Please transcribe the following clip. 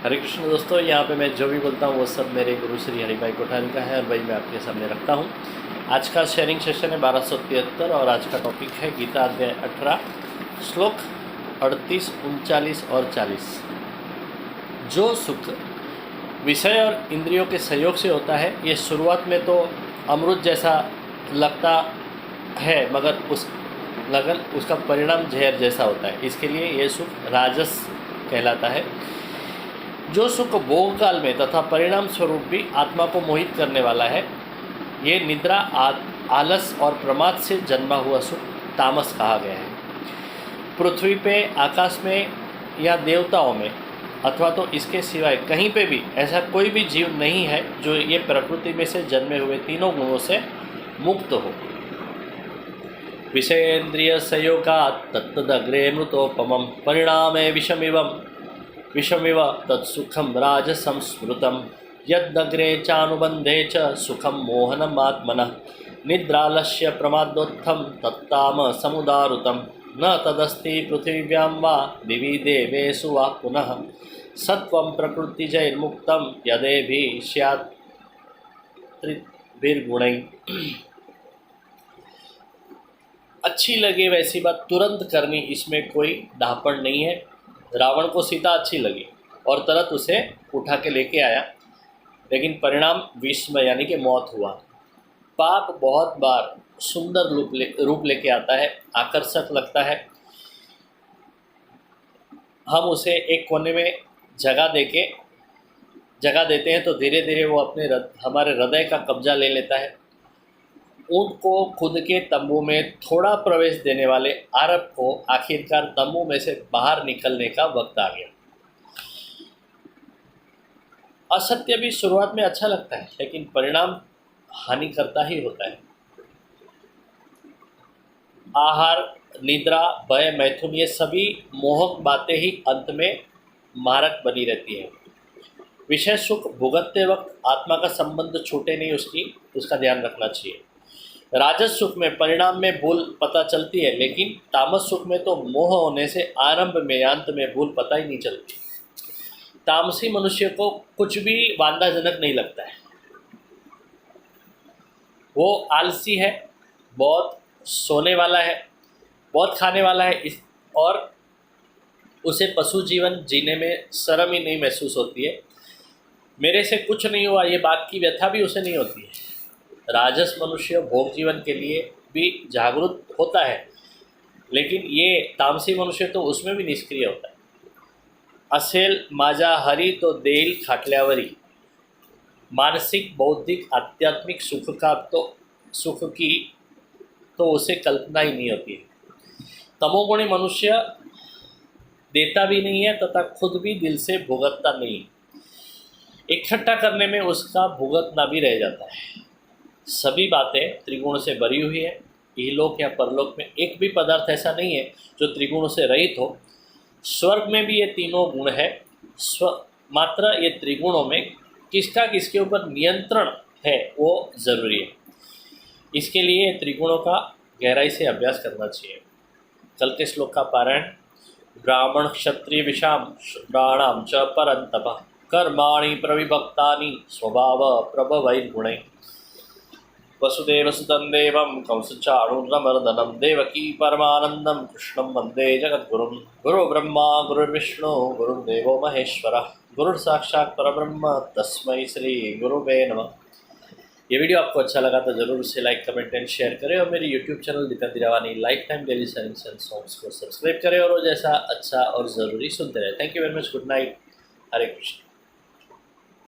हरे कृष्ण दोस्तों, यहाँ पे मैं जो भी बोलता हूँ वो सब मेरे गुरु श्री हरिभाई कोठारी का है और भाई मैं आपके सामने रखता हूँ। आज का शेयरिंग सेशन है 1273 और आज का टॉपिक है गीता अध्याय 18 श्लोक 38, 39 और 40। जो सुख विषय और इंद्रियों के सहयोग से होता है ये शुरुआत में तो अमृत जैसा लगता है, मगर उसका परिणाम जहर जैसा होता है। इसके लिए ये सुख राजस कहलाता है। जो सुख भोग काल में तथा परिणाम स्वरूप भी आत्मा को मोहित करने वाला है, ये निद्रा, आलस और प्रमाद से जन्मा हुआ सुख तामस कहा गया है। पृथ्वी पे, आकाश में या देवताओं में अथवा तो इसके सिवाय कहीं पे भी ऐसा कोई भी जीव नहीं है जो ये प्रकृति में से जन्मे हुए तीनों गुणों से मुक्त हो। विषयेन्द्रिय संयोगात् तत्तदग्रे मृतोपमं परिणामे विषमिव तत्सुखम राजसं स्मृतं यदग्रे चानुबंधे च सुखम मोहनमात्मनः निद्रालस्य प्रमादोत्थं तत्ताम समुदारुतं न तदस्ति पृथिव्यां वा दिवि देवेषु वा पुनः सत्वं प्रकृतिजैर्मुक्तं यदेभिः स्यात् त्रिभिर्गुणैः। अच्छी लगे वैसी बात तुरंत करनी, इसमें कोई ढापण नहीं है। रावण को सीता अच्छी लगी और तुरंत उसे उठा के लेके आया, लेकिन परिणाम विष में यानी कि मौत हुआ। पाप बहुत बार सुंदर रूप लेके आता है, आकर्षक लगता है। हम उसे एक कोने में जगह देते हैं तो धीरे धीरे वो हमारे हृदय का कब्जा ले लेता है। ऊँट को खुद के तंबू में थोड़ा प्रवेश देने वाले अरब को आखिरकार तंबू में से बाहर निकलने का वक्त आ गया। असत्य भी शुरुआत में अच्छा लगता है, लेकिन परिणाम हानि करता ही होता है। आहार, निद्रा, भय, मैथुन ये सभी मोहक बातें ही अंत में मारक बनी रहती हैं। विषय सुख भुगतते वक्त आत्मा का संबंध छूटे नहीं, उसका ध्यान रखना चाहिए। राजस सुख में परिणाम में भूल पता चलती है, लेकिन तामस सुख में तो मोह होने से आरंभ में अंत में भूल पता ही नहीं चलती। तामसी मनुष्य को कुछ भी वांधाजनक नहीं लगता है। वो आलसी है, बहुत सोने वाला है, बहुत खाने वाला है, और उसे पशु जीवन जीने में शर्म ही नहीं महसूस होती है। मेरे से कुछ नहीं हुआ ये बात की व्यथा भी उसे नहीं होती है। राजस मनुष्य भोग जीवन के लिए भी जागरूक होता है, लेकिन ये तामसी मनुष्य तो उसमें भी निष्क्रिय होता है। असेल माझा हरी तो देईल खाटल्यावरी। मानसिक, बौद्धिक, आध्यात्मिक सुख की तो उसे कल्पना ही नहीं होती है। तमोगुणी मनुष्य देता भी नहीं है तथा खुद भी दिल से भुगतता नहीं। इकट्ठा करने में उसका भुगतना भी रह जाता है। सभी बातें त्रिगुण से भरी हुई है। इहलोक या परलोक में एक भी पदार्थ ऐसा नहीं है जो त्रिगुणों से रहित हो। स्वर्ग में भी ये तीनों गुण है, मात्र ये त्रिगुणों में किसका किसके ऊपर नियंत्रण है वो जरूरी है। इसके लिए त्रिगुणों का गहराई से अभ्यास करना चाहिए। कल के श्लोक का पारायण। ब्राह्मण क्षत्रिय विषाम शूद्राणाम च परंतप कर्माणि प्रविभक्तानि स्वभाव प्रभवैर्गुणैः वसुदेवसुतं देवं कंसचाणूरमर्दनं देवकी परमानंदं कृष्णं वंदे जगद्गुरुं। गुरु ब्रह्मा गुरुर्विष्णु गुरुर्देवो महेश्वरः गुरुर्साक्षात् परब्रह्म तस्मै श्री गुरुवे नमः। ये वीडियो आपको अच्छा लगा तो जरूर इसे लाइक, कमेंट एंड शेयर करें और मेरे YouTube channel Deepak Dirawani life time daily science and songs को सब्सक्राइब करें और वो जैसा अच्छा और ज़रूरी सुनते रहे। Thank you very much. Good night. Hare Krishna.